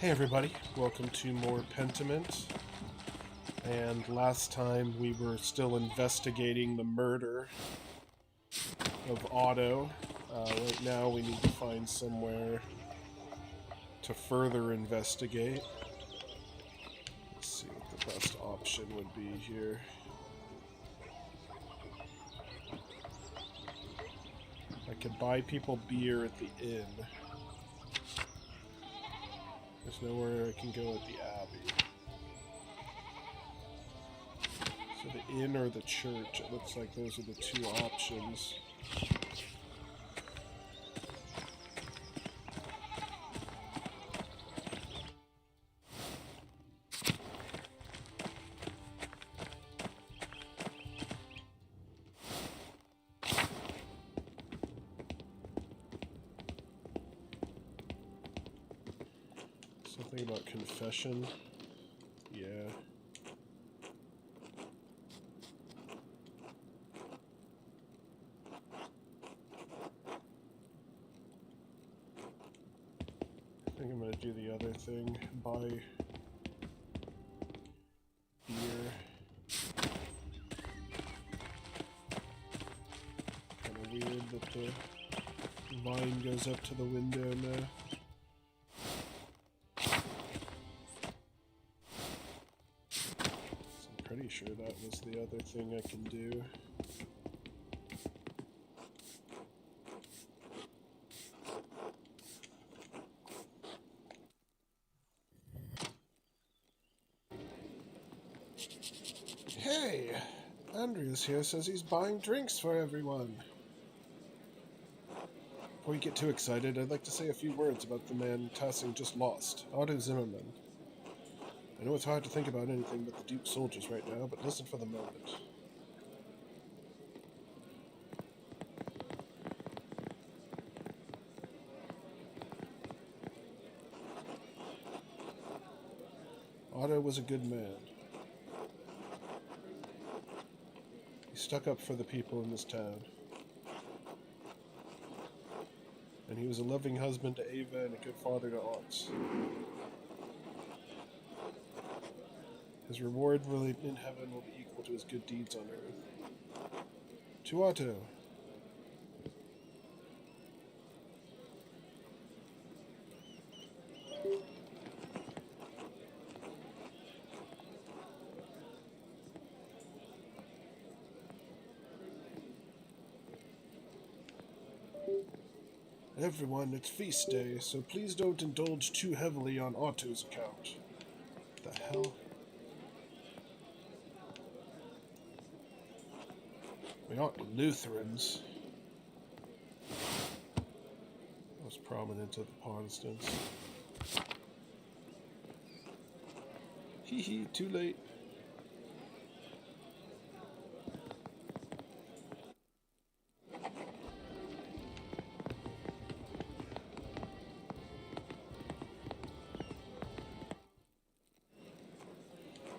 Hey everybody, welcome to more Pentiment. And last time we were still investigating the murder of Otto. Right now we need to find somewhere to further investigate. Let's see what the best option would be here. I could buy people beer at the inn. There's nowhere I can go at the Abbey. So the inn or the church, it looks like those are the two options. Something about confession. Yeah. I think I'm gonna do the other thing. Buy beer. Kinda weird that the vine goes up to the window now. Pretty sure that was the other thing I can do. Hey! Andreas here says he's buying drinks for everyone. Before you get too excited, I'd like to say a few words about the man Tassing just lost, Otto Zimmerman. I know it's hard to think about anything but the Duke's soldiers right now, but listen for the moment. Otto was a good man. He stuck up for the people in this town. And he was a loving husband to Ava and a good father to Ox. His reward in heaven will be equal to his good deeds on earth. To Otto. Everyone, it's feast day, so please don't indulge too heavily on Otto's account. What the hell? We aren't Lutherans. Most prominent of the Protestants. Hee hee, too late.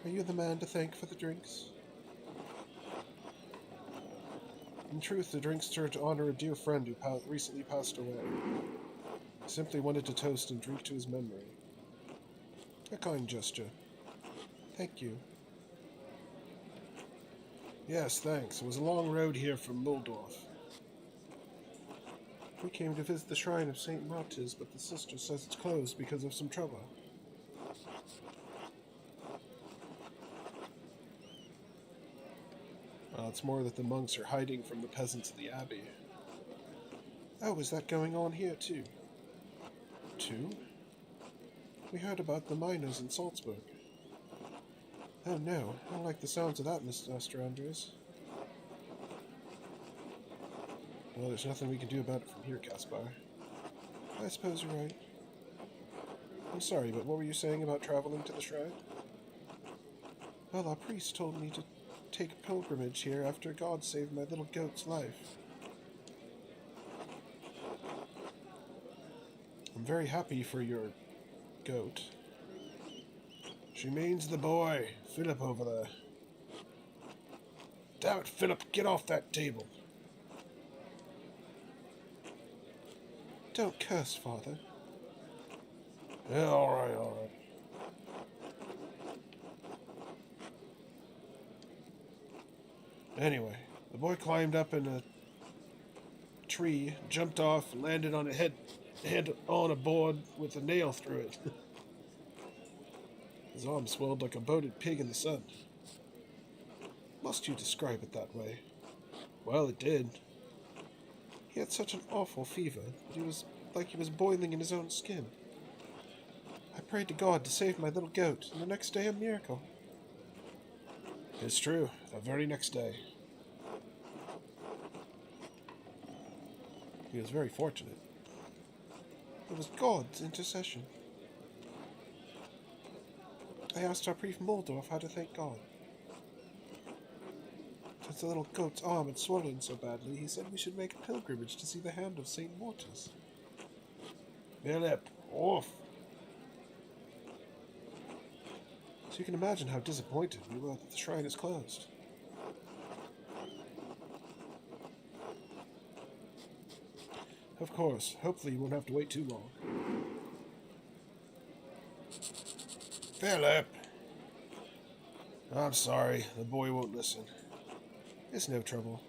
Are you the man to thank for the drinks? In truth, the drinks are to honor a dear friend who recently passed away. I simply wanted to toast and drink to his memory. A kind gesture. Thank you. Yes, thanks. It was a long road here from Muldorf. We came to visit the shrine of St. Martis, but the sister says it's closed because of some trouble. It's more that the monks are hiding from the peasants of the abbey. Oh, is that going on here too? Too? We heard about the miners in Salzburg. Oh no, I don't like the sounds of that, Master Andres. Well, there's nothing we can do about it from here, Caspar. I suppose you're right. I'm sorry, but what were you saying about traveling to the shrine? Well, our priest told me to take a pilgrimage here after God saved my little goat's life. I'm very happy for your goat. She means the boy, Philip over there. Damn it, Philip, get off that table. Don't curse, Father. Yeah, alright, alright. Anyway, the boy climbed up in a tree, jumped off, and landed on a head on a board with a nail through it. His arm swelled like a bloated pig in the sun. Must you describe it that way? Well, it did. He had such an awful fever that he was like he was boiling in his own skin. I prayed to God to save my little goat, and the next day a miracle. It's true, the very next day. He was very fortunate. It was God's intercession. I asked our priest Moldorf how to thank God. Since the little goat's arm had swollen so badly, he said we should make a pilgrimage to see the hand of St. Mortis. Philip, off! So you can imagine how disappointed we were that the shrine is closed. Of course, hopefully you won't have to wait too long. Philip! I'm sorry, the boy won't listen. It's no trouble.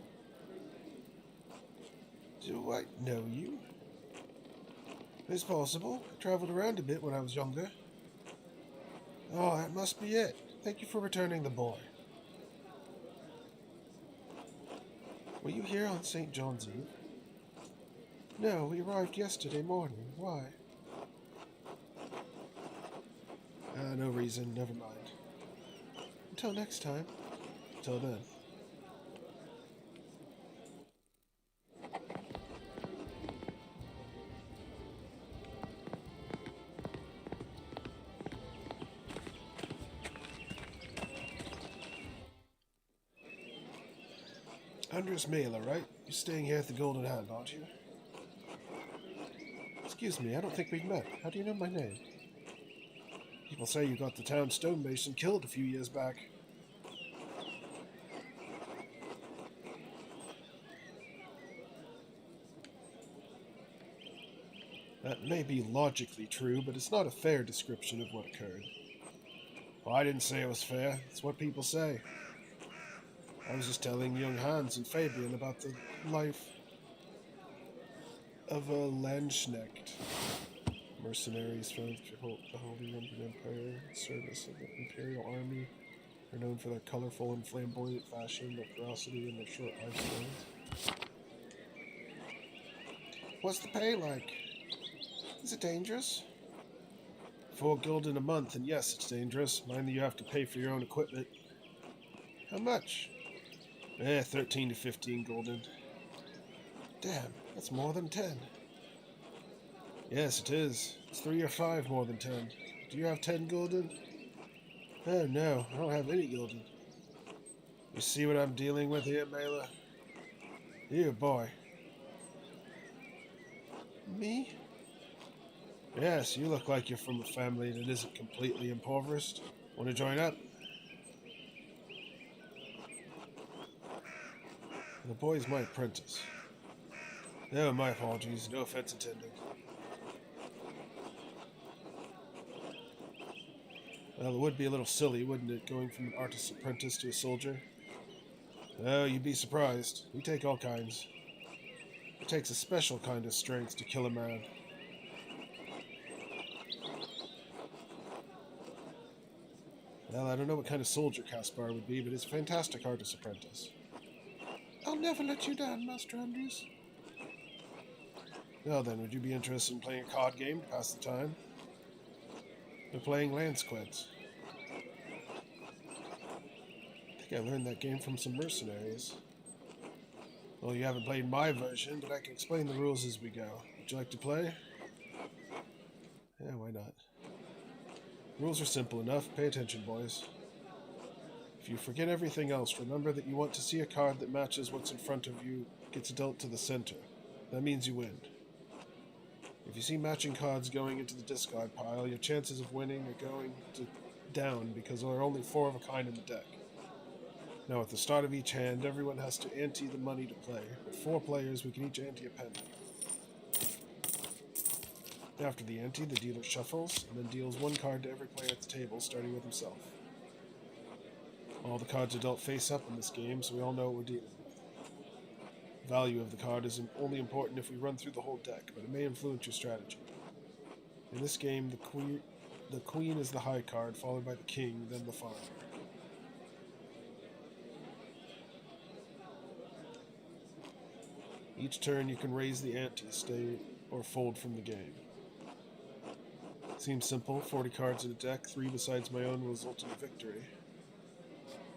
Do I know you? It's possible. I traveled around a bit when I was younger. Oh, that must be it. Thank you for returning the boy. Were you here on St. John's Eve? No, we arrived yesterday morning. Why? No reason. Never mind. Until next time. Until then. Andres Mailer, right? You're staying here at the Golden Hand, aren't you? Excuse me, I don't think we've met. How do you know my name? People say you got the town stonemason killed a few years back. That may be logically true, but it's not a fair description of what occurred. Well, I didn't say it was fair. It's what people say. I was just telling young Hans and Fabian about the life of a Landsknecht. Mercenaries from the Holy Roman Empire, service of the Imperial Army, are known for their colorful and flamboyant fashion, their ferocity, and their short lifespans. What's the pay like? Is it dangerous? 4 gulden a month, and yes, it's dangerous. Mind that you have to pay for your own equipment. How much? 13 to 15 gulden. Damn, that's more than 10. Yes, it is. It's 3 or 5 more than 10. Do you have 10 gulden? Oh, no, I don't have any gulden. You see what I'm dealing with here, Mela? You, boy. Me? Yes, you look like you're from a family that isn't completely impoverished. Want to join up? The boy's my apprentice. No, my apologies. No offense intended. Well, it would be a little silly, wouldn't it, going from an artist's apprentice to a soldier? Oh, you'd be surprised. We take all kinds. It takes a special kind of strength to kill a man. Well, I don't know what kind of soldier Caspar would be, but he's a fantastic artist apprentice. I'll never let you down, Master Andrews. Well then, would you be interested in playing a card game to pass the time? We're playing Landsqueds. I think I learned that game from some mercenaries. Well, you haven't played my version, but I can explain the rules as we go. Would you like to play? Yeah, why not? Rules are simple enough. Pay attention, boys. If you forget everything else, remember that you want to see a card that matches what's in front of you gets dealt to the center. That means you win. If you see matching cards going into the discard pile, your chances of winning are going down because there are only 4 of a kind in the deck. Now, at the start of each hand, everyone has to ante the money to play. With 4 players, we can each ante a penny. After the ante, the dealer shuffles and then deals one card to every player at the table, starting with himself. All the cards are dealt face up in this game, so we all know what we're dealing with. The value of the card is only important if we run through the whole deck, but it may influence your strategy. In this game, the queen is the high card, followed by the king, then the farmer. Each turn you can raise the ante, stay, or fold from the game. Seems simple, 40 cards in a deck, 3 besides my own will result in a victory.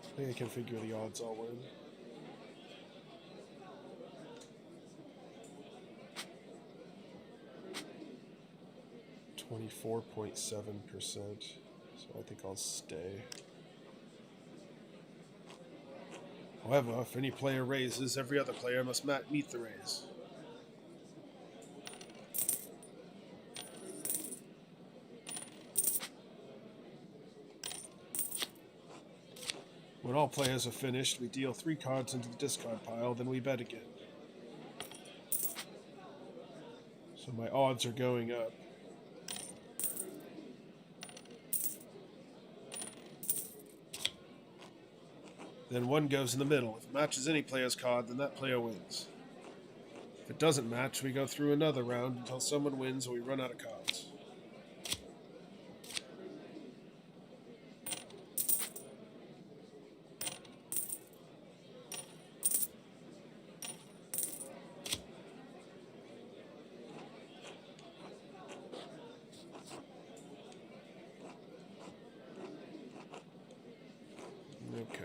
I think I can figure the odds I'll win. .7%, so I think I'll stay. However, if any player raises, every other player must meet the raise. When all players are finished, we deal 3 cards into the discard pile, then we bet again. So my odds are going up. Then one goes in the middle. If it matches any player's card, then that player wins. If it doesn't match, we go through another round until someone wins or we run out of cards. Okay.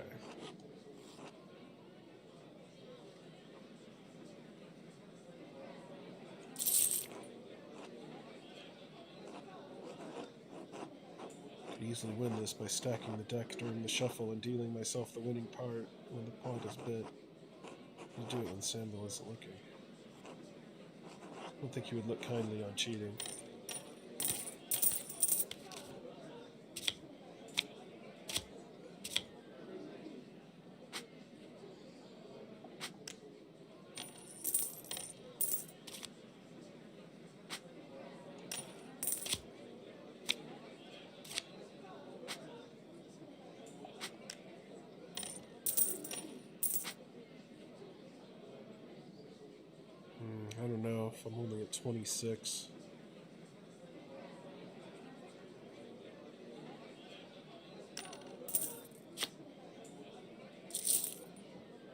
Could easily win this by stacking the deck during the shuffle and dealing myself the winning part when the pot is bid. I'll do it when Samuel isn't looking. I don't think he would look kindly on cheating. I don't know if I'm only at 26.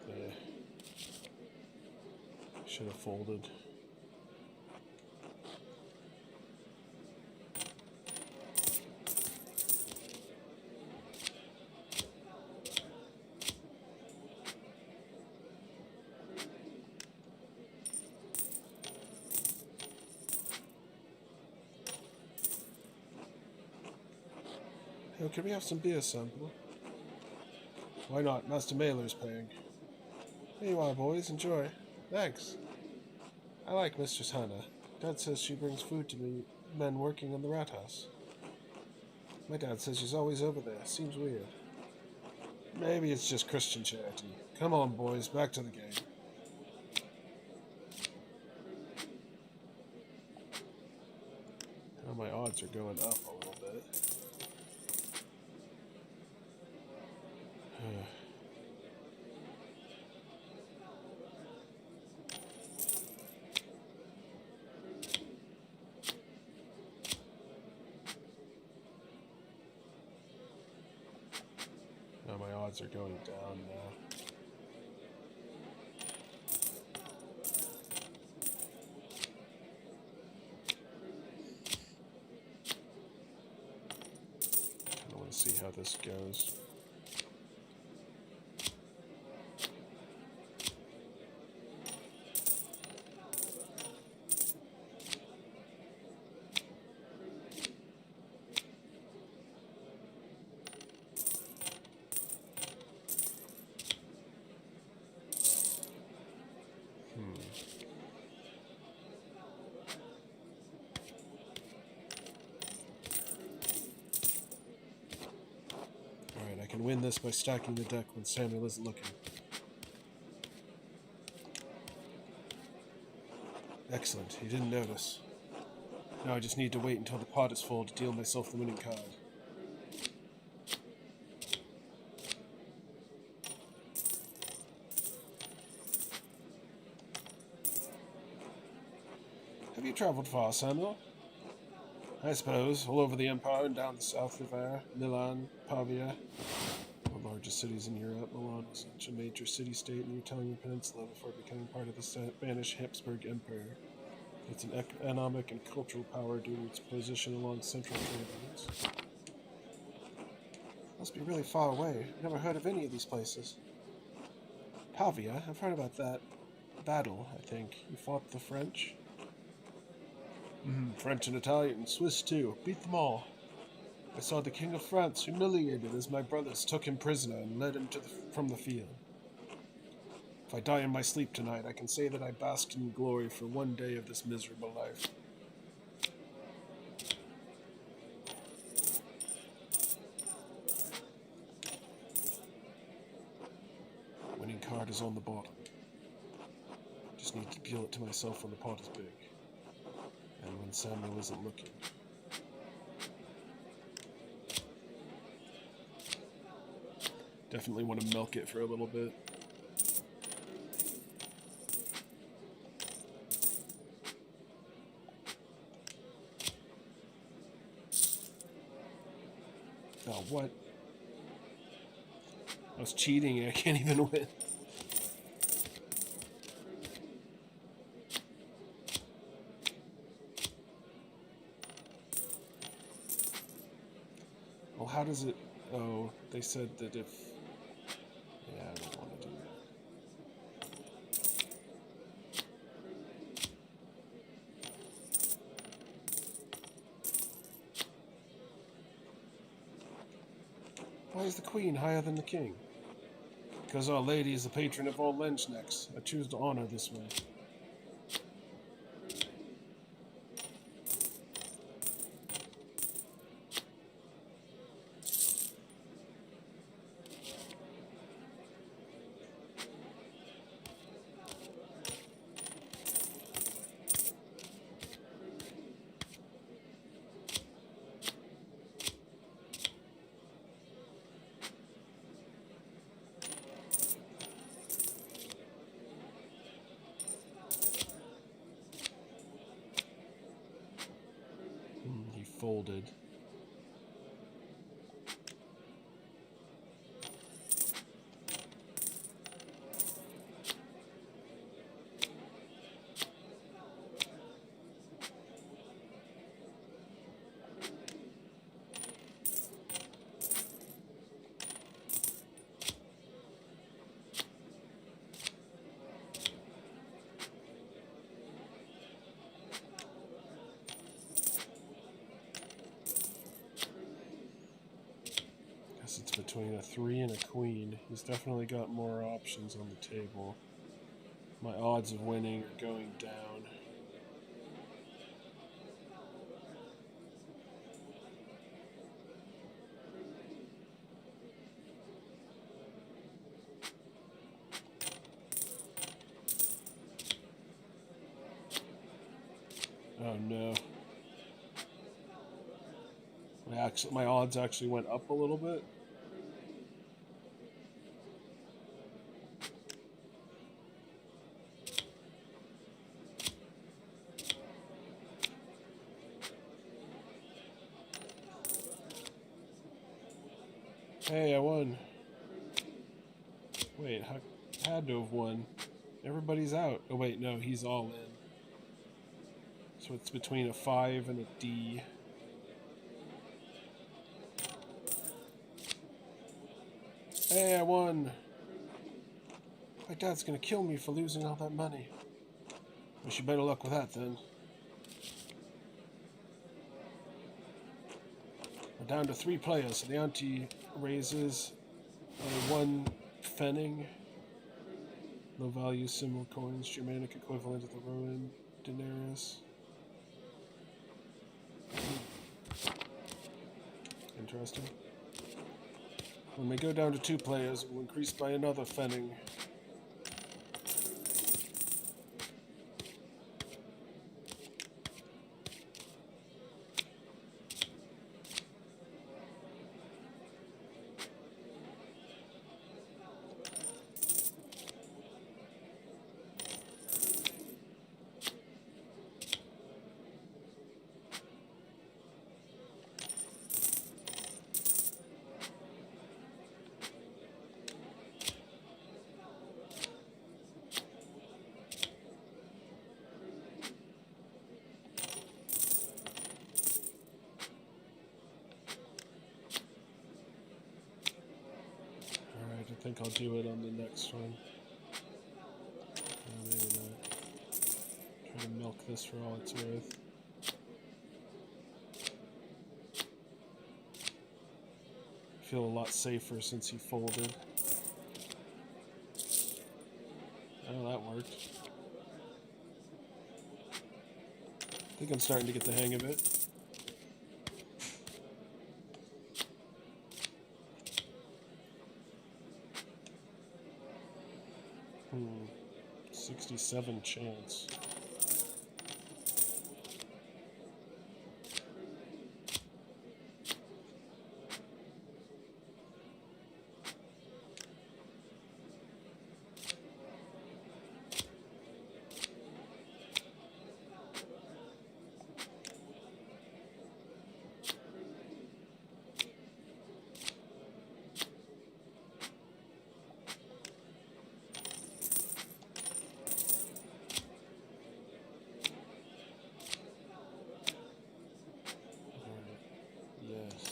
Yeah. Should have folded. Hey, can we have some beer sample? Why not? Master Mailer's paying. Here you are, boys. Enjoy. Thanks. I like Mistress Hannah. Dad says she brings food to me men working on the rat house. My dad says she's always over there. Seems weird. Maybe it's just Christian charity. Come on, boys. Back to the game. Now my odds are going up a little bit. Now my odds are going down now. I want to see how this goes. Alright, I can win this by stacking the deck when Samuel isn't looking. Excellent, he didn't notice. Now I just need to wait until the pot is full to deal myself the winning card. Have you traveled far, Samuel? I suppose, all over the Empire and down the South River, Milan, Pavia, the largest cities in Europe. Milan was such a major city-state in the Italian peninsula before becoming part of the Spanish Habsburg Empire. It's an economic and cultural power due to its position along central trade routes. Must be really far away. Never heard of any of these places. Pavia? I've heard about that battle, I think. You fought the French? French and Italian, Swiss too. Beat them all. I saw the King of France humiliated as my brothers took him prisoner and led him from the field. If I die in my sleep tonight, I can say that I basked in glory for one day of this miserable life. Winning card is on the bottom. Just need to peel it to myself when the pot is big. And when Samuel isn't looking. Definitely want to milk it for a little bit. Oh, what? I was cheating and I can't even win. Well, how does it... Oh, they said that if... Yeah, I don't want to do that. Why is the Queen higher than the King? Because Our Lady is the patron of all Lenchnecks. I choose to honor this way. He folded. It's between a 3 and a queen. He's definitely got more options on the table. My odds of winning are going down. Oh no. My odds actually went up a little bit. Hey, I won. Wait, I had to have won. Everybody's out. Oh wait, no, he's all in. So it's between a 5 and a D. Hey, I won. My dad's gonna kill me for losing all that money. Wish you better luck with that then. We're down to 3 players, so the ante raises 1 Fenning. Low value similar coins, Germanic equivalent of the Roman denarius. Interesting. When we go down to 2 players, it will increase by another Fenning. I'll do it on the next one. No, maybe not. Try to milk this for all it's worth. I feel a lot safer since he folded. Oh, that worked. I think I'm starting to get the hang of it. 67 chance. Yes.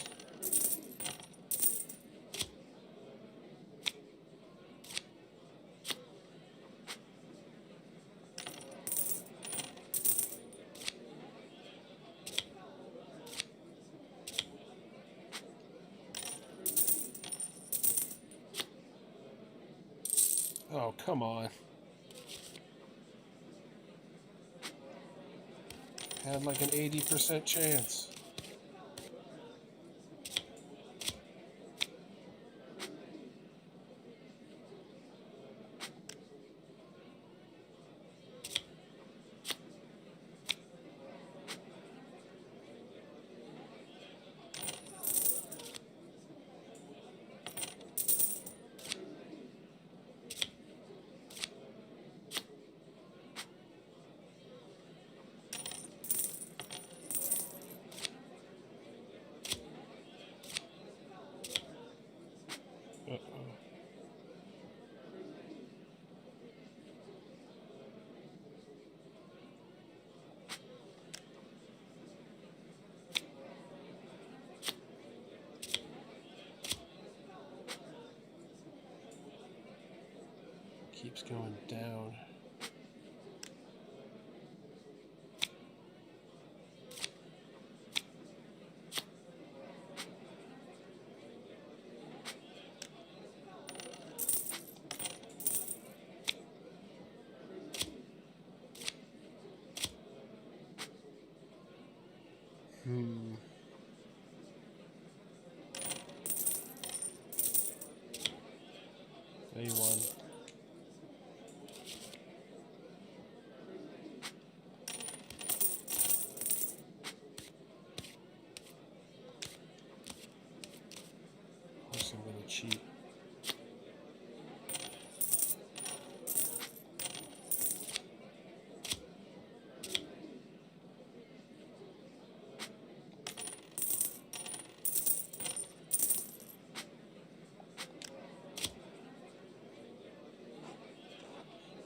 Oh, come on. Had like an 80% chance. Uh-oh. Keeps going down. A1. Of course I'm gonna cheat.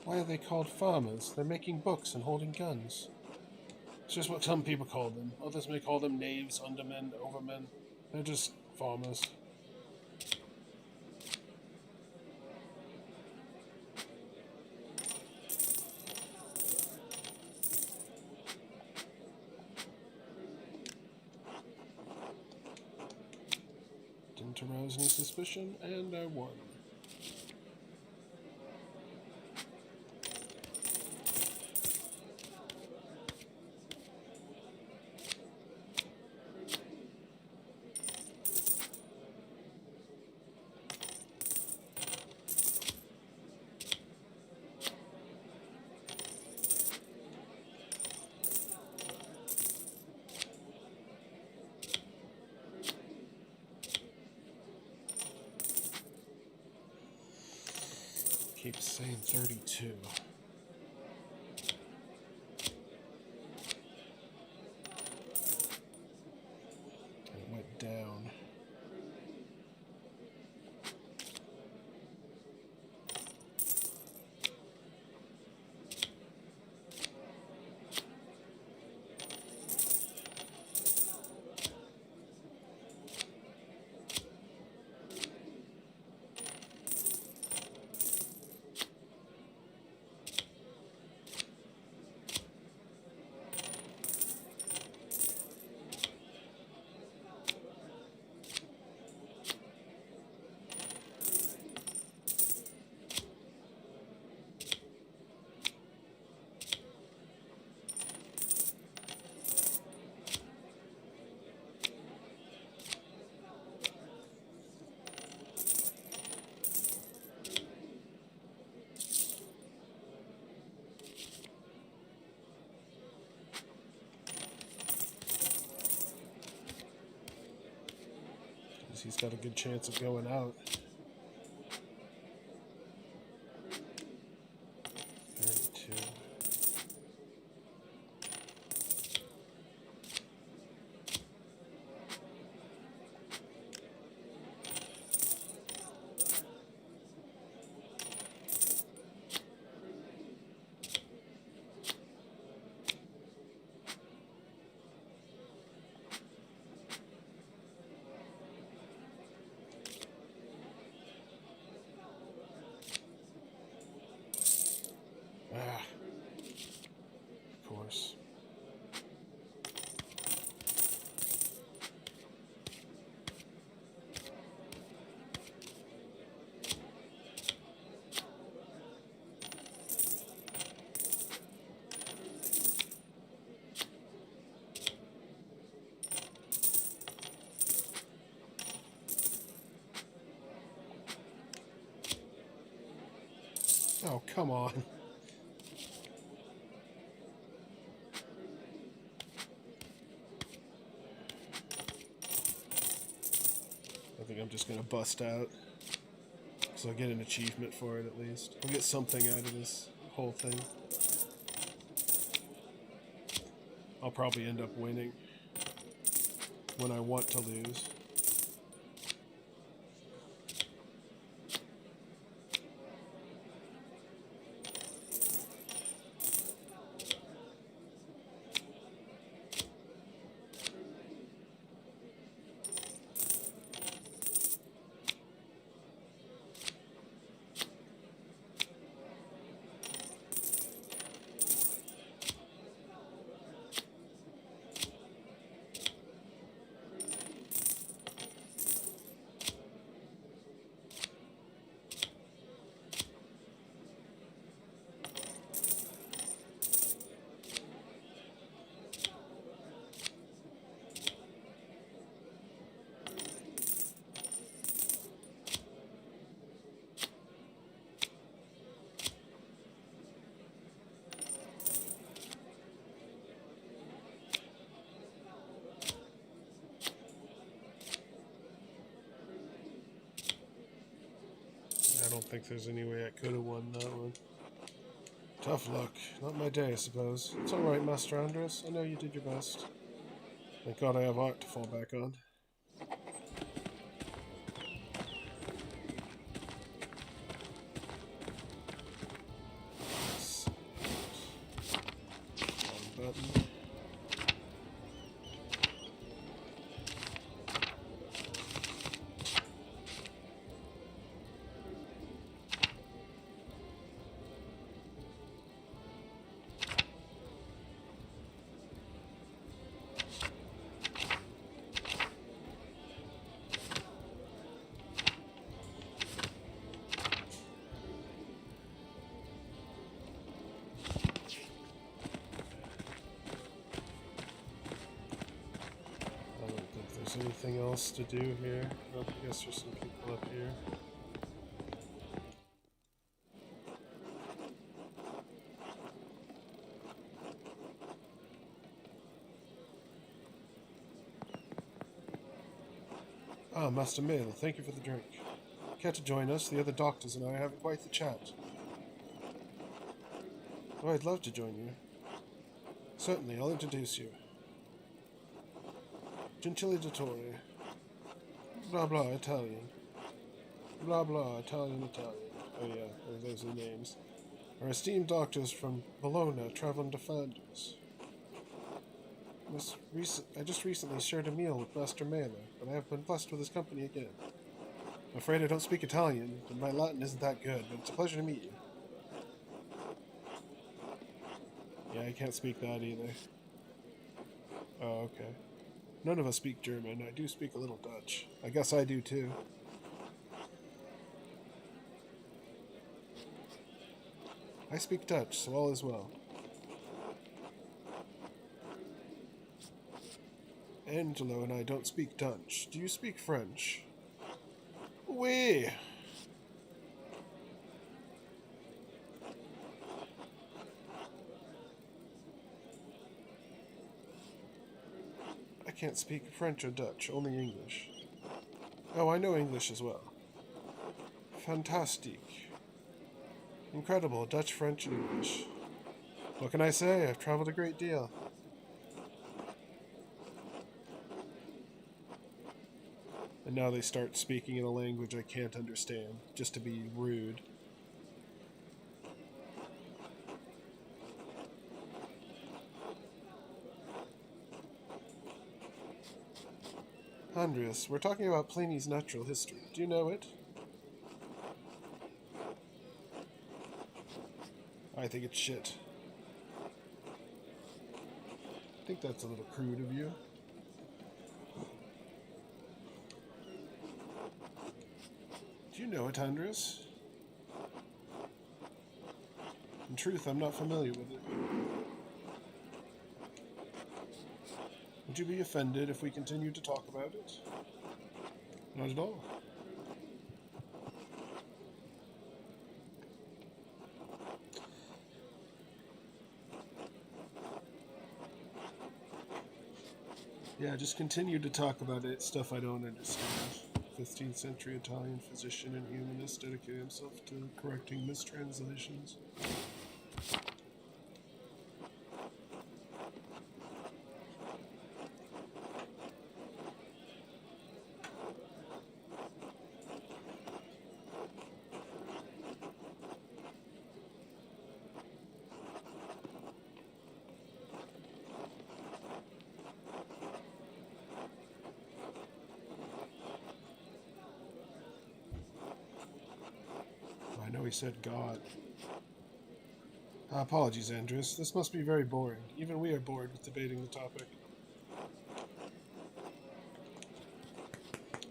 Why are they called farmers? They're making books and holding guns. It's just what some people call them. Others may call them knaves, undermen, overmen. They're just farmers. Didn't arouse any suspicion, and I won. Keeps saying 32. It went down. he's got a good chance of going out. Of course. Oh, come on. I think I'm just going to bust out. So I'll get an achievement for it at least. I'll get something out of this whole thing. I'll probably end up winning when I want to lose. I don't think there's any way I could have won that one. Tough luck. Not my day, I suppose. It's alright, Master Andres. I know you did your best. Thank God I have art to fall back on. Button. Anything else to do here? Oh, I guess there's some people up here. Ah, Master Mail, thank you for the drink. Care to join us? The other doctors and I are having quite the chat. Oh, I'd love to join you. Certainly, I'll introduce you. Gentile Dottore. Blah blah Italian. Blah blah Italian. Oh yeah, those are the names. Our esteemed doctors from Bologna traveling to Flanders. I just recently shared a meal with Master Mailer, but I have been blessed with his company again. I'm afraid I don't speak Italian, and my Latin isn't that good, but it's a pleasure to meet you. Yeah, I can't speak that either. Oh, okay. None of us speak German. I do speak a little Dutch. I guess I do too. I speak Dutch, so all is well. Angelo and I don't speak Dutch. Do you speak French? Oui. I can't speak French or Dutch, only English. Oh, I know English as well. Fantastique. Incredible, Dutch, French, and English. What can I say? I've traveled a great deal. And now they start speaking in a language I can't understand, just to be rude. Andreas, we're talking about Pliny's natural history. Do you know it? I think it's shit. I think that's a little crude of you. Do you know it, Andreas? In truth, I'm not familiar with it. Would you be offended if we continued to talk about it? Not at all. Yeah, just continue to talk about it, stuff I don't understand. 15th century Italian physician and humanist dedicated himself to correcting mistranslations. I know he said God. Apologies, Andreas. This must be very boring. Even we are bored with debating the topic.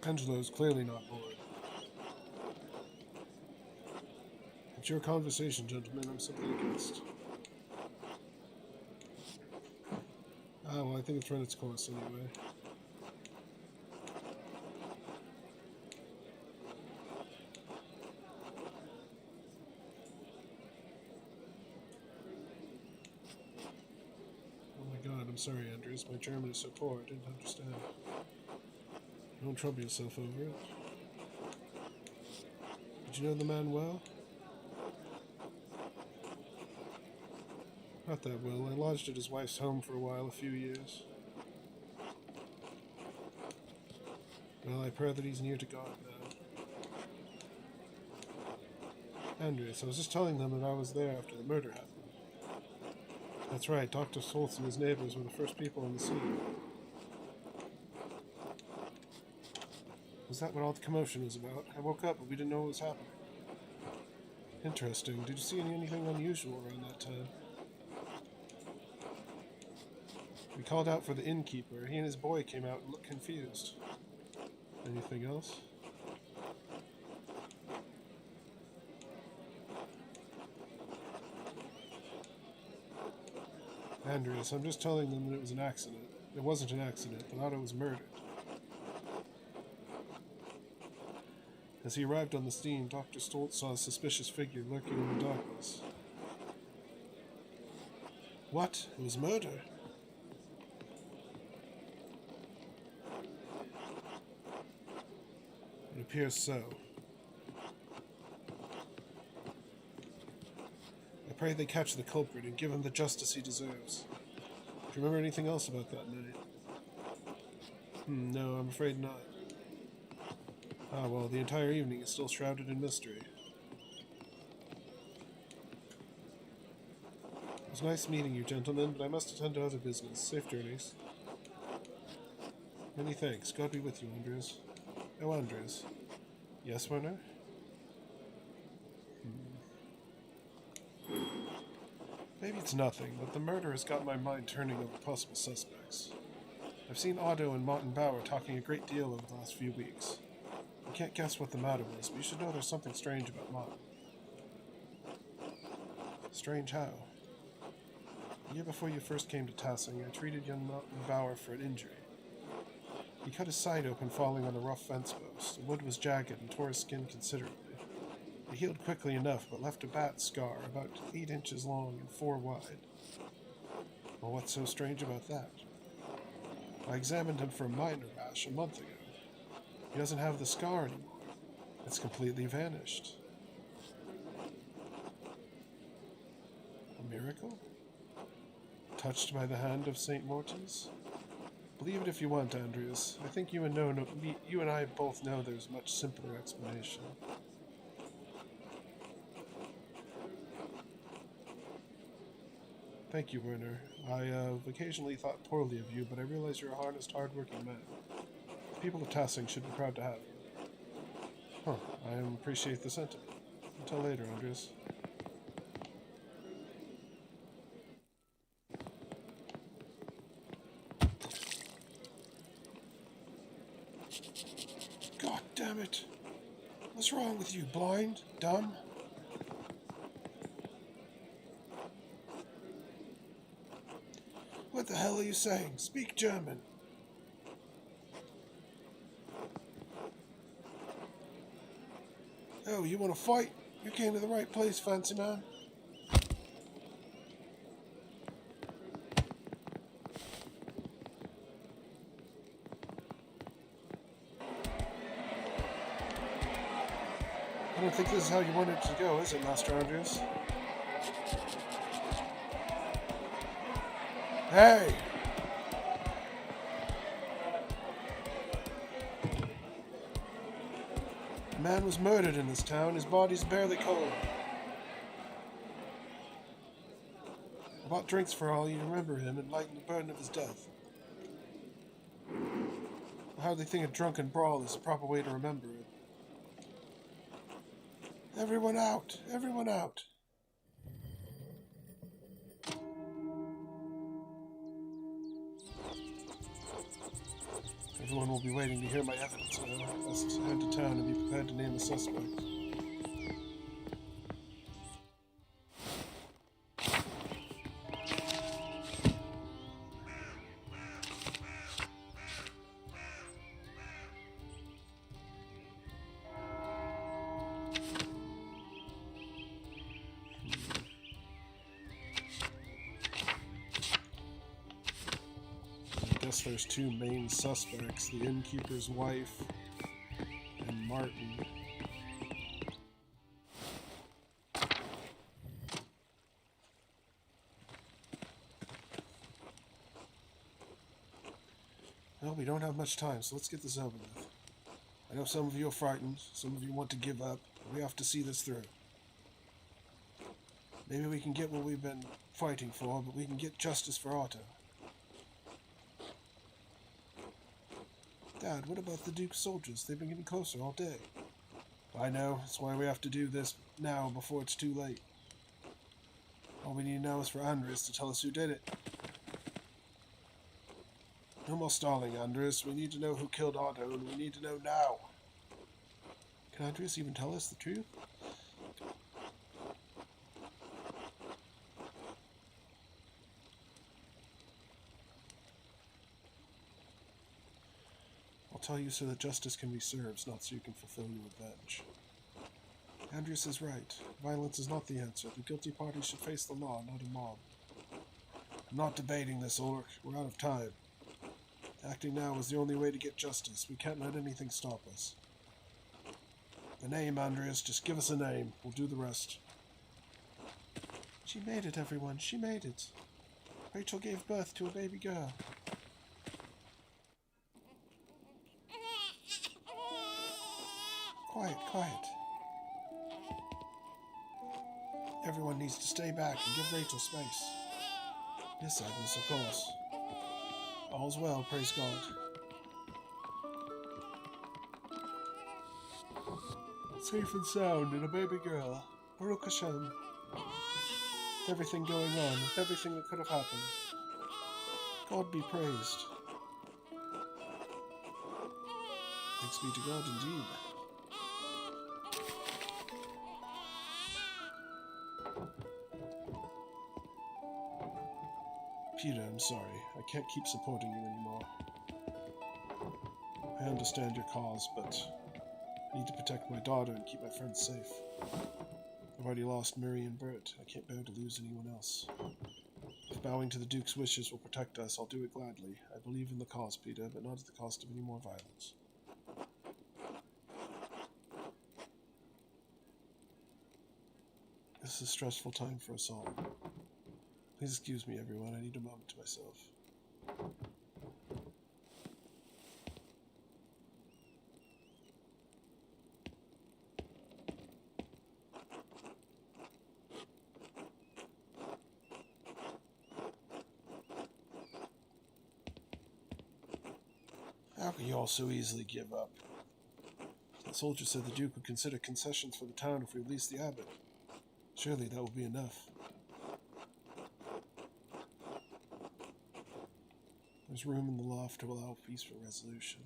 Angelo's clearly not bored. It's your conversation, gentlemen. I'm simply a guest. Well, I think it's run its course anyway. Oh my god, I'm sorry, Andreas. My German is so poor, I didn't understand. Don't trouble yourself over it. Did you know the man well? Not that well. I lodged at his wife's home for a while, a few years. Well, I pray that he's near to God now. Andreas, I was just telling them that I was there after the murder happened. That's right, Dr. Stoltz and his neighbors were the first people on the scene. Was that what all the commotion was about? I woke up, but we didn't know what was happening. Interesting. Did you see anything unusual around that time? We called out for the innkeeper. He and his boy came out and looked confused. Anything else? Andreas, I'm just telling them that it was an accident. It wasn't an accident, but Otto was murdered. As he arrived on the scene, Dr. Stoltz saw a suspicious figure lurking in the darkness. What? It was murder? It appears so. I pray they catch the culprit and give him the justice he deserves. Do you remember anything else about that night? No, I'm afraid not. Well, the entire evening is still shrouded in mystery. It was nice meeting you, gentlemen, but I must attend to other business. Safe journeys. Many thanks. God be with you, Andres. Oh, Andres. Yes, Werner? Maybe it's nothing, but the murder has got my mind turning over possible suspects. I've seen Otto and Martin Bauer talking a great deal over the last few weeks. I can't guess what the matter was, but you should know there's something strange about Martin. Strange how? The year before you first came to Tassing, I treated young Martin Bauer for an injury. He cut his side open falling on a rough fence post. The wood was jagged and tore his skin considerably. It healed quickly enough, but left a bat scar about 8 inches long and 4 wide. Well, what's so strange about that? I examined him for a minor rash a month ago. He doesn't have the scar anymore. It's completely vanished. A miracle? Touched by the hand of St. Mortis? Believe it if you want, Andreas. I think you and I both know there's a much simpler explanation. Thank you, Werner. I have occasionally thought poorly of you, but I realize you're a honest, hard-working man. The people of Tassing should be proud to have you. Huh, I appreciate the sentiment. Until later, Andreas. God damn it! What's wrong with you, blind? Dumb? What the hell are you saying? Speak German. Oh, you want to fight? You came to the right place, fancy man. I don't think this is how you wanted it to go, is it, Master Andreas? Hey! A man was murdered in this town. His body's barely cold. I bought drinks for all you to remember him and lighten the burden of his death. I hardly think a drunken brawl is the proper way to remember it. Everyone out! Everyone out! Everyone will be waiting to hear my evidence now. I must head to town and be prepared to name a suspect. I guess there's two main suspects, the innkeeper's wife and Martin. Well, we don't have much time, so let's get this over with. I know some of you are frightened, some of you want to give up, but we have to see this through. Maybe we can get what we've been fighting for, but we can get justice for Otto. Dad, what about the Duke's soldiers? They've been getting closer all day. I know, that's why we have to do this now before it's too late. All we need now is for Andreas to tell us who did it. No more stalling, Andreas. We need to know who killed Otto, and we need to know now. Can Andreas even tell us the truth? I'll tell you so that justice can be served, not so you can fulfill your revenge. Andreas is right. Violence is not the answer. The guilty party should face the law, not a mob. I'm not debating this, Ulrich. We're out of time. Acting now is the only way to get justice. We can't let anything stop us. The name, Andreas. Just give us a name. We'll do the rest. She made it, everyone. She made it. Rachel gave birth to a baby girl. Quiet, quiet. Everyone needs to stay back and give Rachel space. Yes, Agnes, of course. All's well, praise God. Safe and sound and a baby girl. Baruch Hashem. With everything going on, with everything that could have happened. God be praised. Thanks be to God indeed. Peter, I'm sorry. I can't keep supporting you anymore. I understand your cause, but I need to protect my daughter and keep my friends safe. I've already lost Murray and Bert. I can't bear to lose anyone else. If bowing to the Duke's wishes will protect us, I'll do it gladly. I believe in the cause, Peter, but not at the cost of any more violence. This is a stressful time for us all. Please excuse me, everyone. I need a moment to myself. How can you all so easily give up? The soldier said the Duke would consider concessions for the town if we release the abbot. Surely that will be enough. There's room in the loft to allow peaceful resolution.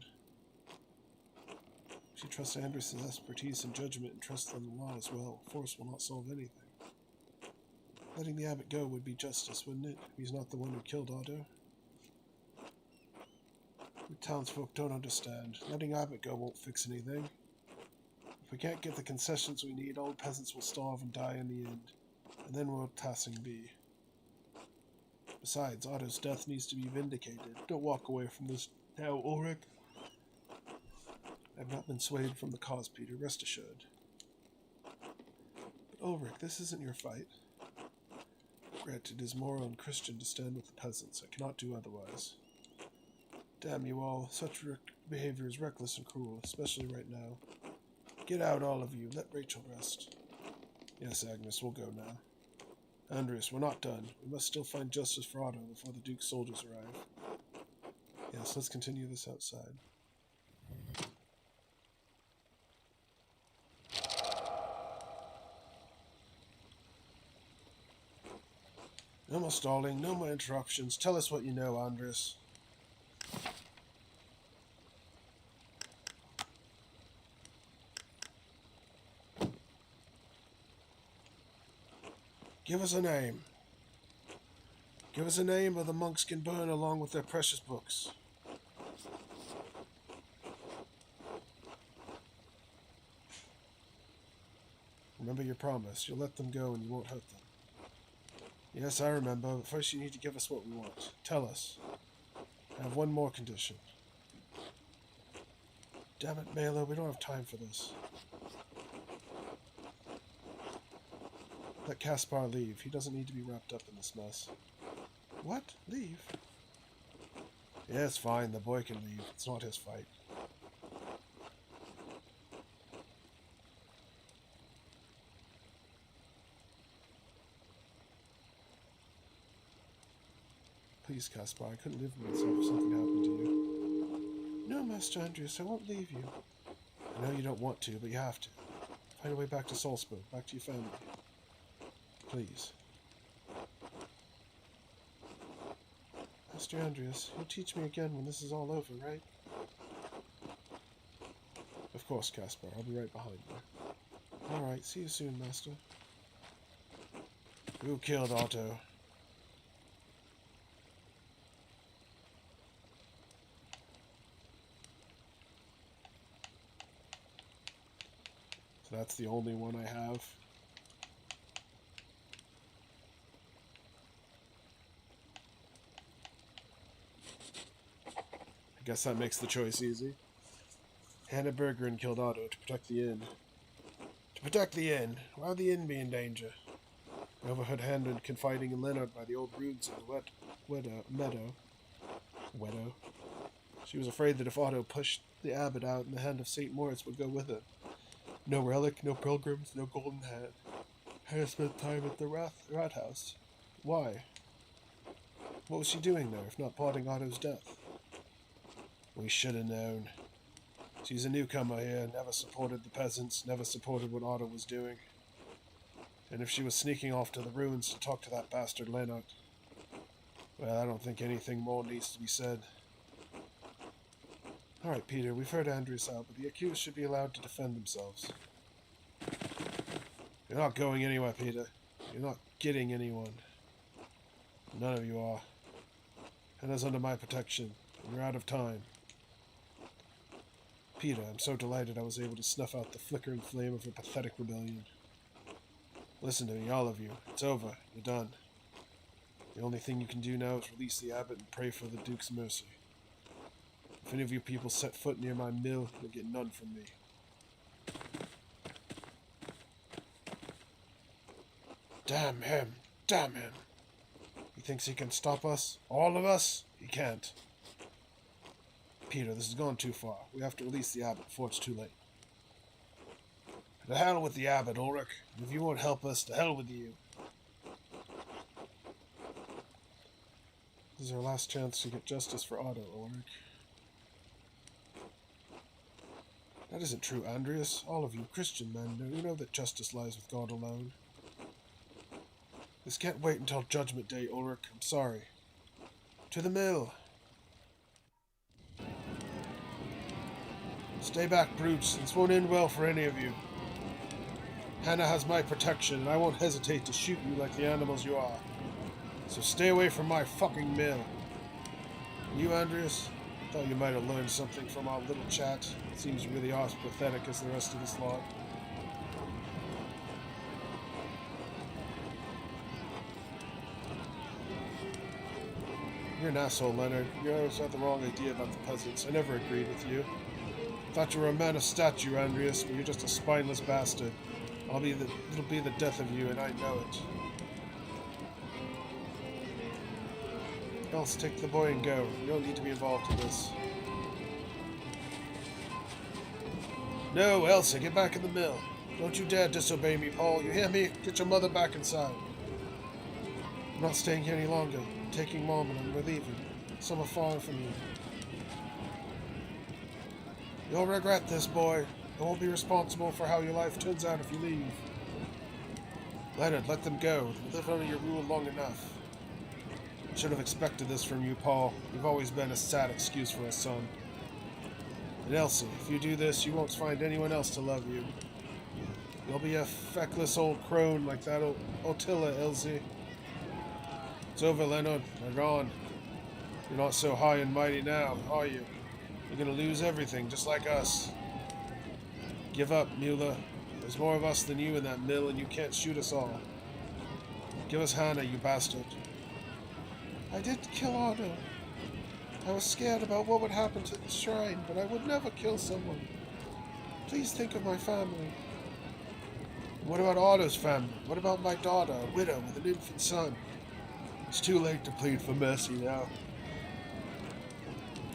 If you trust Andrus' expertise and judgment and trust in the law as well, force will not solve anything. Letting the abbot go would be justice, wouldn't it? He's not the one who killed Otto. The townsfolk don't understand. Letting Abbott go won't fix anything. If we can't get the concessions we need, all peasants will starve and die in the end. And then will Tassing be? Besides, Otto's death needs to be vindicated. Don't walk away from this now, Ulrich. I've not been swayed from the cause, Peter, rest assured. But Ulrich, this isn't your fight. Granted, it is moral and Christian to stand with the peasants. I cannot do otherwise. Damn you all, such behavior is reckless and cruel, especially right now. Get out, all of you. Let Rachel rest. Yes, Agnes, we'll go now. Andreas, we're not done. We must still find justice for Otto before the Duke's soldiers arrive. Yes, let's continue this outside. No more stalling, no more interruptions. Tell us what you know, Andres. Give us a name. Give us a name or the monks can burn along with their precious books. Remember your promise. You'll let them go and you won't hurt them. Yes, I remember, but first you need to give us what we want. Tell us. I have one more condition. Damn it, Mela, we don't have time for this. Let Caspar leave. He doesn't need to be wrapped up in this mess. What? Leave? Yes, fine, the boy can leave. It's not his fight. Please, Caspar, I couldn't live with myself if something happened to you. No, Master Andreas, I won't leave you. I know you don't want to, but you have to. Find a way back to Salzburg, back to your family. Please. Master Andreas, you'll teach me again when this is all over, right? Of course, Caspar. I'll be right behind you. Alright, see you soon, Master. Who killed Otto? So that's the only one I have. I guess that makes the choice easy. Hannah Bergeron killed Otto to protect the inn. To protect the inn? Why would the inn be in danger? I overheard Hannah confiding in Leonard by the old ruins in the meadow. She was afraid that if Otto pushed the abbot out and the hand of St. Moritz would go with it. No relic, no pilgrims, no golden hat. Hannah spent time at the rat house. Why? What was she doing there, if not plotting Otto's death? We should have known. She's a newcomer here, never supported the peasants, never supported what Otto was doing. And if she was sneaking off to the ruins to talk to that bastard Leonard, well, I don't think anything more needs to be said. Alright, Peter, we've heard Andreas out, but the accused should be allowed to defend themselves. You're not going anywhere, Peter. You're not getting anyone. None of you are. Hannah's under my protection, and you're out of time. Peter, I'm so delighted I was able to snuff out the flickering flame of a pathetic rebellion. Listen to me, all of you. It's over. You're done. The only thing you can do now is release the abbot and pray for the Duke's mercy. If any of you people set foot near my mill, you'll get none from me. Damn him. Damn him. He thinks he can stop us? All of us? He can't. Peter, this has gone too far. We have to release the abbot before it's too late. To hell with the abbot, Ulrich. If you won't help us, to hell with you. This is our last chance to get justice for Otto, Ulrich. That isn't true, Andreas. All of you Christian men know that justice lies with God alone. This can't wait until Judgment Day, Ulrich. I'm sorry. To the mill. Stay back, brutes. This won't end well for any of you. Hannah has my protection, and I won't hesitate to shoot you like the animals you are. So stay away from my fucking mill. And you, Andreas? Thought you might have learned something from our little chat. Seems really as pathetic as the rest of this lot. You're an asshole, Leonard. You always had the wrong idea about the peasants. I never agreed with you. Thought you were a man of stature, Andreas, but you're just a spineless bastard. It'll be the death of you, and I know it. Else, take the boy and go. You don't need to be involved in this. No, Elsa, get back in the mill. Don't you dare disobey me, Paul. You hear me? Get your mother back inside. I'm not staying here any longer. I'm taking Mom and we're leaving. Somewhere far from you. You'll regret this, boy. I won't be responsible for how your life turns out if you leave. Leonard, let them go. They've lived under your rule long enough. I should have expected this from you, Paul. You've always been a sad excuse for a son. And Elsie, if you do this, you won't find anyone else to love you. You'll be a feckless old crone like that Ottila, Elsie. It's over, Leonard. They're gone. You're not so high and mighty now, are you? You're gonna lose everything, just like us. Give up, Mueller. There's more of us than you in that mill, and you can't shoot us all. Give us Hannah, you bastard. I did kill Otto. I was scared about what would happen to the shrine, but I would never kill someone. Please think of my family. What about Otto's family? What about my daughter, a widow with an infant son? It's too late to plead for mercy now.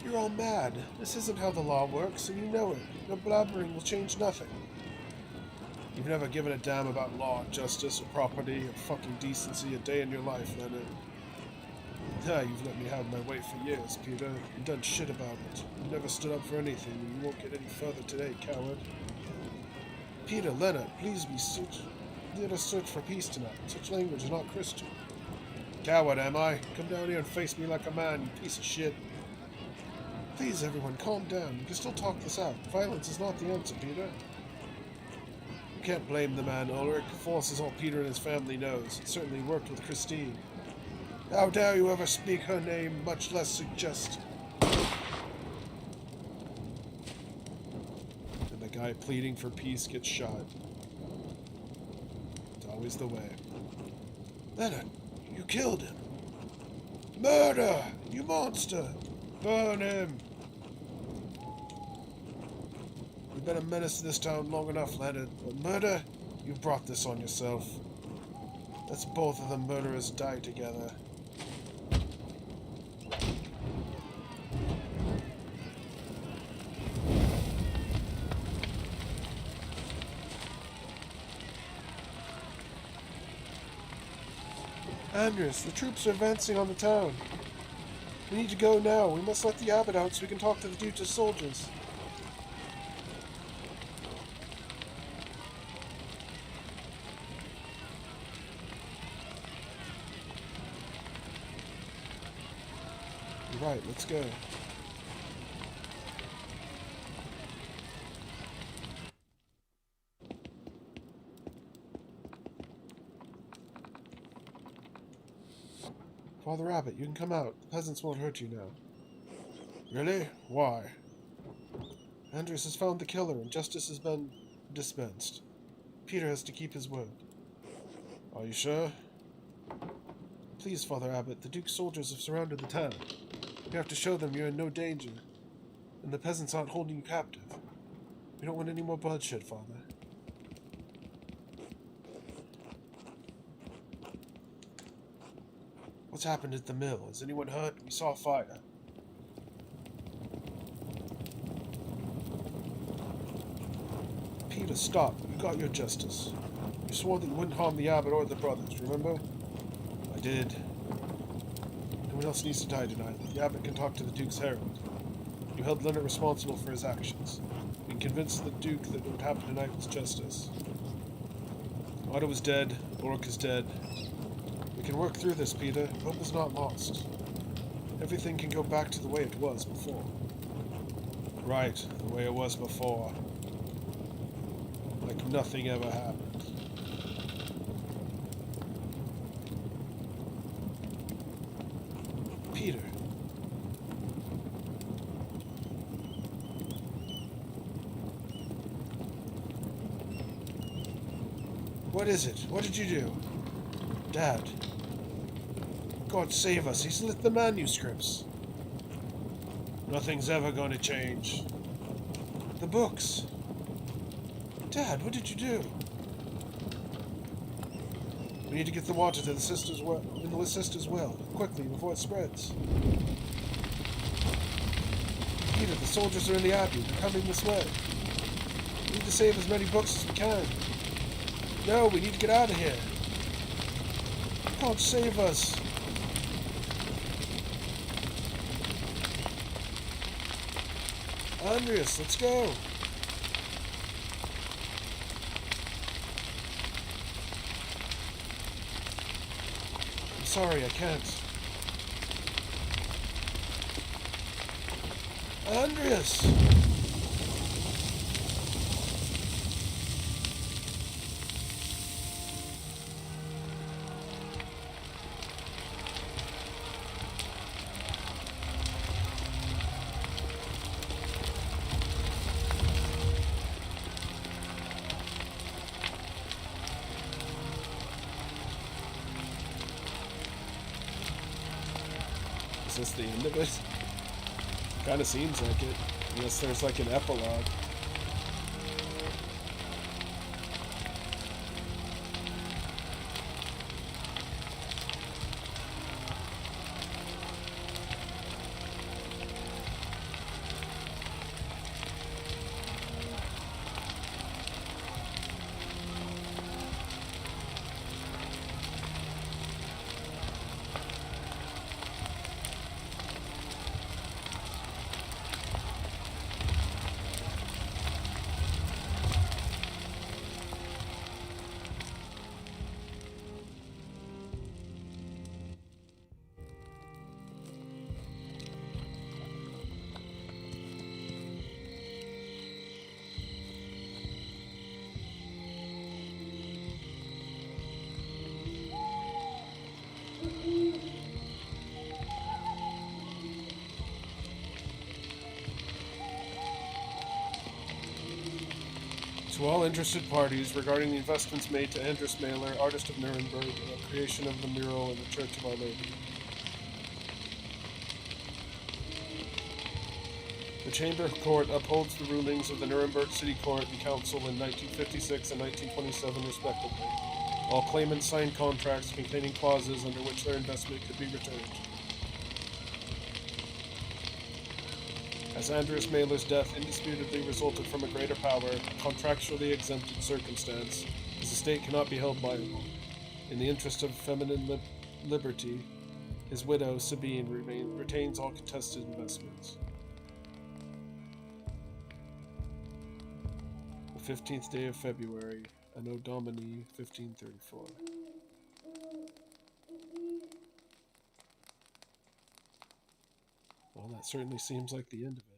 You're all mad. This isn't how the law works, and you know it. Your blabbering will change nothing. You've never given a damn about law, justice, or property, or fucking decency a day in your life, Leonard. You've let me have my way for years, Peter. You've done shit about it. You never stood up for anything, and you won't get any further today, coward. Peter, Leonard, please let us search for peace tonight. Such language is not Christian. Coward, am I? Come down here and face me like a man, you piece of shit. Please, everyone, calm down. You can still talk this out. Violence is not the answer, Peter. You can't blame the man, Ulrich. Force is all Peter and his family knows. It certainly worked with Christine. How dare you ever speak her name, much less suggest. And the guy pleading for peace gets shot. It's always the way. Leonard, you killed him. Murder! You monster! Burn him! You've been a menace to this town long enough, Leonard. But murder? You brought this on yourself. Let's both of the murderers die together. Andreas, the troops are advancing on the town. We need to go now. We must let the abbot out so we can talk to the Duke's soldiers. You're right, let's go. Father Abbot, you can come out. The peasants won't hurt you now. Really? Why? Andreas has found the killer, and justice has been dispensed. Peter has to keep his word. Are you sure? Please, Father Abbot, the Duke's soldiers have surrounded the town. You have to show them you're in no danger, and the peasants aren't holding you captive. We don't want any more bloodshed, Father. What's happened at the mill? Is anyone hurt? We saw a fire. Peter, stop. You got your justice. You swore that you wouldn't harm the abbot or the brothers, remember? I did. No one else needs to die tonight. The abbot can talk to the Duke's herald. You held Leonard responsible for his actions. You convinced the Duke that what happened tonight was justice. Otto is dead. Ulrich is dead. We can work through this, Peter. Hope is not lost. Everything can go back to the way it was before. Right, the way it was before. Like nothing ever happened. Peter. What is it? What did you do? Dad. God save us, he's lit the manuscripts. Nothing's ever going to change. The books. Dad, what did you do? We need to get the water to the sister's well, in the sister's well, quickly, before it spreads. Peter, the soldiers are in the abbey. They're coming this way. We need to save as many books as we can. No, we need to get out of here. God save us. Andreas, let's go. I'm sorry, I can't. Andreas! Is this the end of it? Kinda seems like it. Unless there's like an epilogue. To all interested parties regarding the investments made to Andreas Mahler, artist of Nuremberg, creation of the mural in the Church of Our Lady. The Chamber Court upholds the rulings of the Nuremberg City Court and Council in 1956 and 1927 respectively. All claimants signed contracts containing clauses under which their investment could be returned. As Andreas Mahler's death indisputably resulted from a greater power, contractually exempted circumstance, his estate cannot be held liable. In the interest of feminine liberty, his widow, Sabine, retains all contested investments. The 15th day of February, Anno Domini 1534. Well, that certainly seems like the end of it.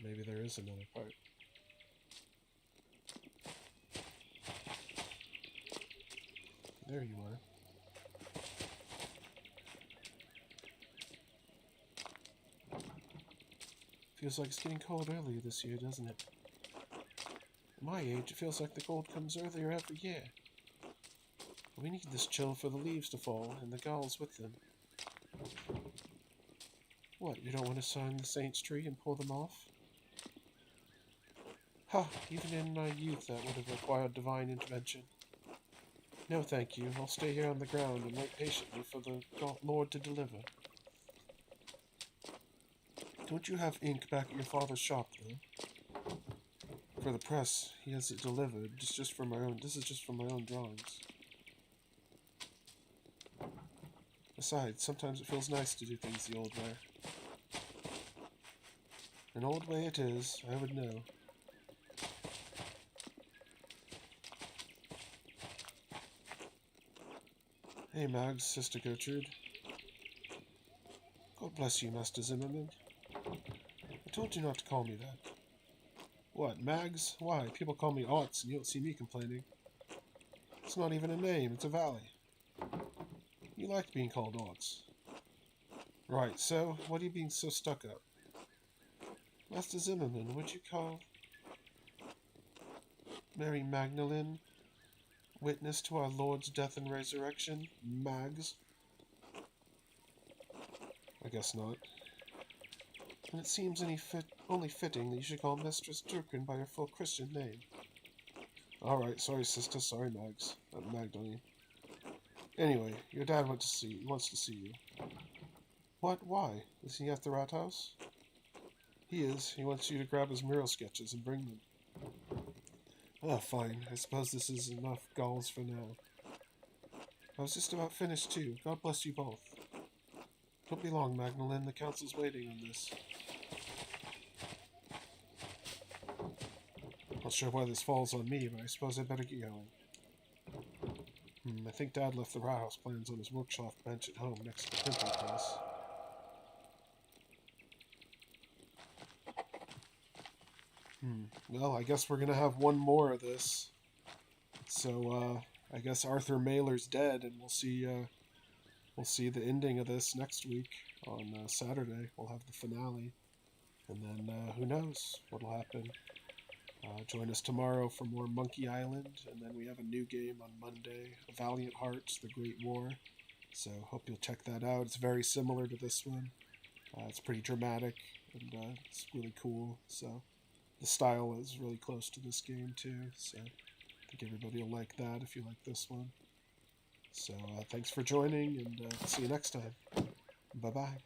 Maybe there is another part. There you are. Feels like it's getting cold earlier this year, doesn't it? At my age, it feels like the cold comes earlier every year. We need this chill for the leaves to fall, and the gulls with them. What, you don't want to sign the saint's tree and pull them off? Ha! Even in my youth that would have required divine intervention. No, thank you. I'll stay here on the ground and wait patiently for the Lord to deliver. Don't you have ink back at your father's shop, though? For the press, he has it delivered. It's just for my own. This is just for my own drawings. Besides, sometimes it feels nice to do things the old way. An old way it is, I would know. Hey, Mags, Sister Gertrude. God bless you, Master Zimmerman. I told you not to call me that. What, Mags? Why? People call me Otts, and you don't see me complaining. It's not even a name, it's a valley. You like being called Otts. Right, so, what are you being so stuck up? Master Zimmerman, would you call Mary Magdalene witness to our Lord's death and resurrection, Mags? I guess not. And it seems only fitting that you should call Mistress Durkin by her full Christian name. Alright, sorry sister, sorry Mags. Magdalene. Anyway, your dad wants to see you. What? Why? Is he at the rat house? He is. He wants you to grab his mural sketches and bring them. Ah, fine. I suppose this is enough galls for now. I was just about finished too. God bless you both. Don't be long, Magdalene. The council's waiting on this. Not sure why this falls on me, but I suppose I better get going. I think Dad left the rat house plans on his workshop bench at home next to the printing press. Well, I guess we're gonna have one more of this. So, I guess Arthur Mailer's dead, and we'll see the ending of this next week on Saturday. We'll have the finale, and then who knows what'll happen. Join us tomorrow for more Monkey Island, and then we have a new game on Monday, Valiant Hearts: The Great War. So hope you'll check that out. It's very similar to this one. It's pretty dramatic, and it's really cool. So the style is really close to this game too. So I think everybody will like that if you like this one. So thanks for joining, and see you next time. Bye-bye.